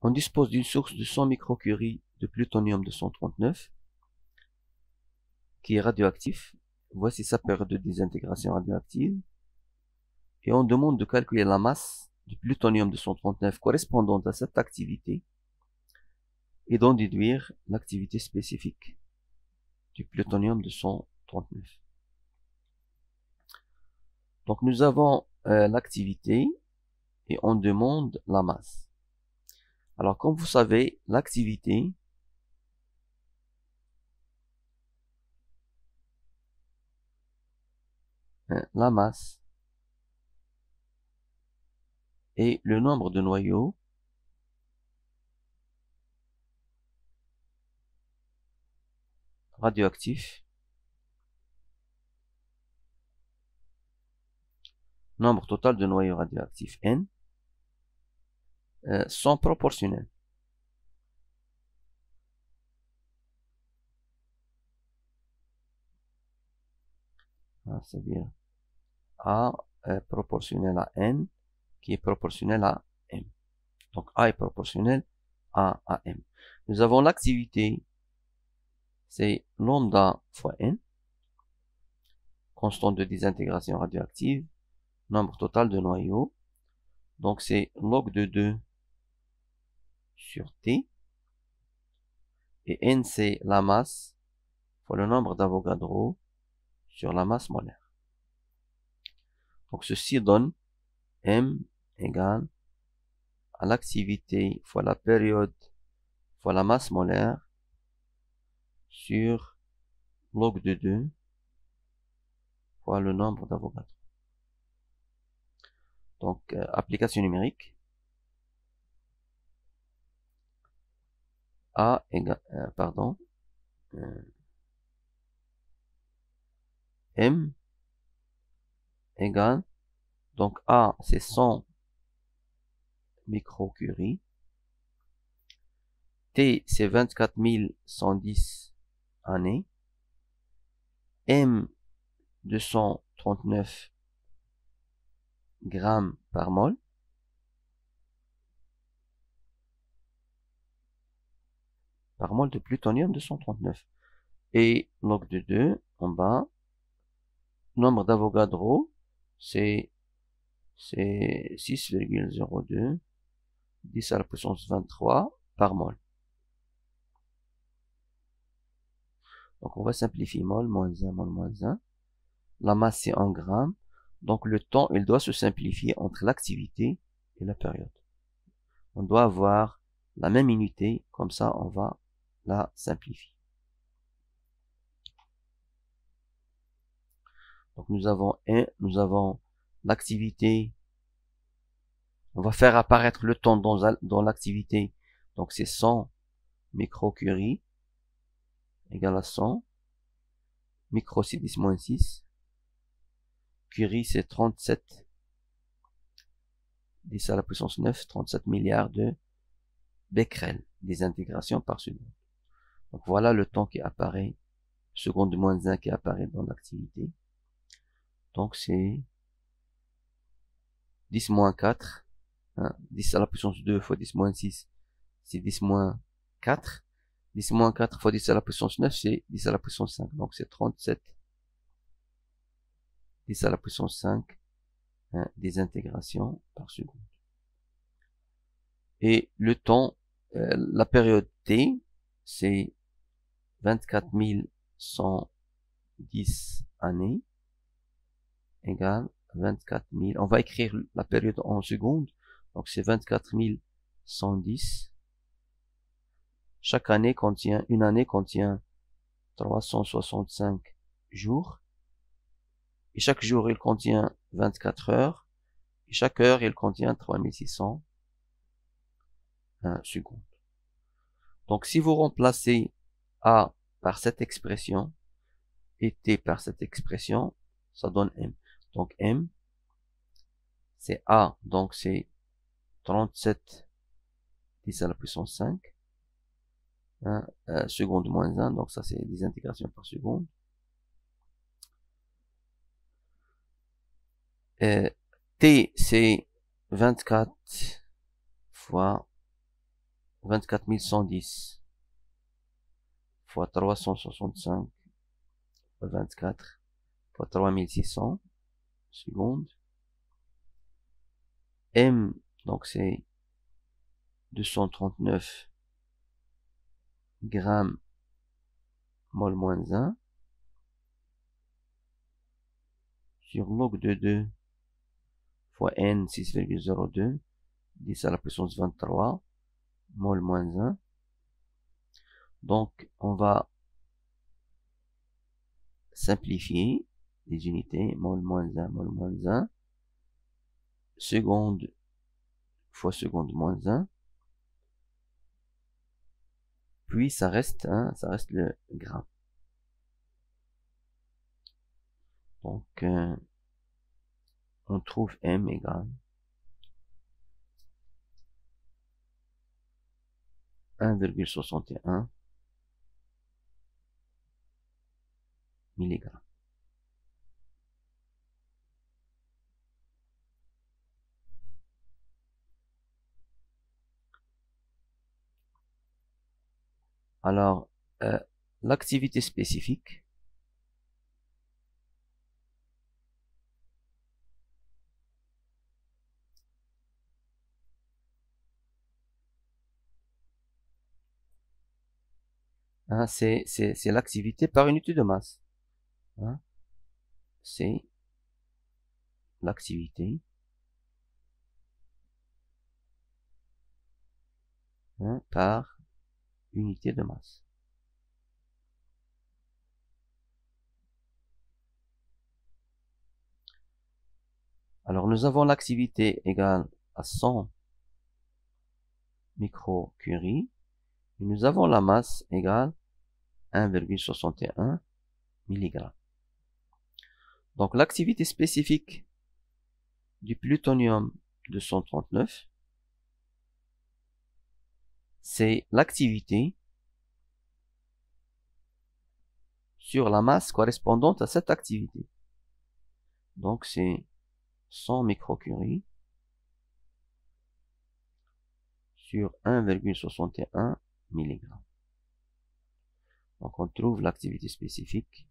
On dispose d'une source de 100 microcuries de plutonium-239 qui est radioactif. Voici sa période de désintégration radioactive. Et on demande de calculer la masse du plutonium-239 correspondante à cette activité et d'en déduire l'activité spécifique du plutonium-239. Donc nous avons l'activité et on demande la masse. Alors comme vous savez, l'activité la masse et le nombre de noyaux radioactifs, nombre total de noyaux radioactifs N, sont proportionnels. C'est-à-dire A est proportionnel à N, qui est proportionnel à M. Donc A est proportionnel à M. Nous avons l'activité, c'est lambda fois N, constante de désintégration radioactive, nombre total de noyaux. Donc c'est log de 2 sur T. Et N c'est la masse fois le nombre d'Avogadro sur la masse molaire. Donc ceci donne M égale à l'activité fois la période fois la masse molaire sur log de 2 fois le nombre d'Avogadro. Donc application numérique. A égale, M égale, donc A c'est 100 microcuries, T c'est 24 110 années, M 239 grammes par mol, de plutonium 239. Et log de 2 en bas, nombre d'Avogadro, c'est 6,02 10 à la puissance 23 par mol. Donc on va simplifier mol, moins 1, mol, moins 1. La masse c'est en grammes. Donc le temps, il doit se simplifier entre l'activité et la période. On doit avoir la même unité, comme ça on va la simplifier. Donc nous avons l'activité. On va faire apparaître le temps dans l'activité. Donc c'est 100 microcuries égale à 100. Micro c'est 10-6. Curie c'est 37 10 à la puissance 9, 37 milliards de becquerel, des intégrations par seconde. Donc voilà le temps qui apparaît, seconde moins 1 qui apparaît dans l'activité. Donc c'est 10 moins 4, 10 à la puissance 2 fois 10 moins 6, c'est 10 moins 4. 10 moins 4 fois 10 à la puissance 9, c'est 10 à la puissance 5. Donc c'est 37 10 à la puissance 5 des intégrations par seconde. Et le temps, la période T, c'est 24 110 années égale 24 000. On va écrire la période en secondes. Donc c'est 24 110. Une année contient 365 jours. Et chaque jour, il contient 24 heures. Et chaque heure, il contient 3600 secondes. Donc si vous remplacez A par cette expression et T par cette expression, ça donne M. Donc M, c'est A, donc c'est 37 10 à la puissance 5, seconde moins 1, donc ça c'est des intégrations par seconde. T c'est 24 fois 24 110 fois 365 fois 24 fois 3600 secondes. M, donc c'est 239 grammes mol moins 1 sur log de 2 fois N 6,02 10 à la puissance 23 mol moins 1. Donc, on va simplifier les unités, mol moins 1, mol moins 1, seconde fois seconde moins 1, puis ça reste le gramme. Donc, on trouve M égale 1,61 mg. Alors, l'activité spécifique, c'est l'activité par unité de masse. C'est l'activité par unité de masse. Alors, nous avons l'activité égale à 100 microcuries, et nous avons la masse égale 1,61 mg. Donc, l'activité spécifique du plutonium 239, c'est l'activité sur la masse correspondante à cette activité. Donc, c'est 100 microcuries sur 1,61 mg. Donc, on trouve l'activité spécifique.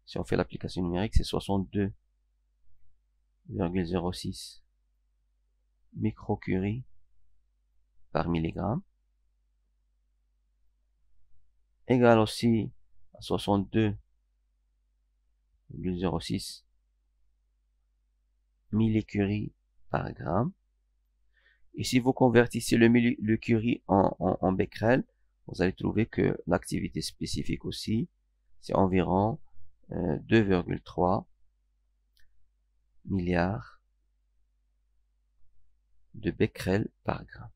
Si on fait l'application numérique, c'est 62,06 microcuries par milligramme, égale aussi à 62,06 millicuries par gramme. Et si vous convertissez le curie en becquerel, vous allez trouver que l'activité spécifique aussi, c'est environ 2,3 milliards de becquerel par gramme.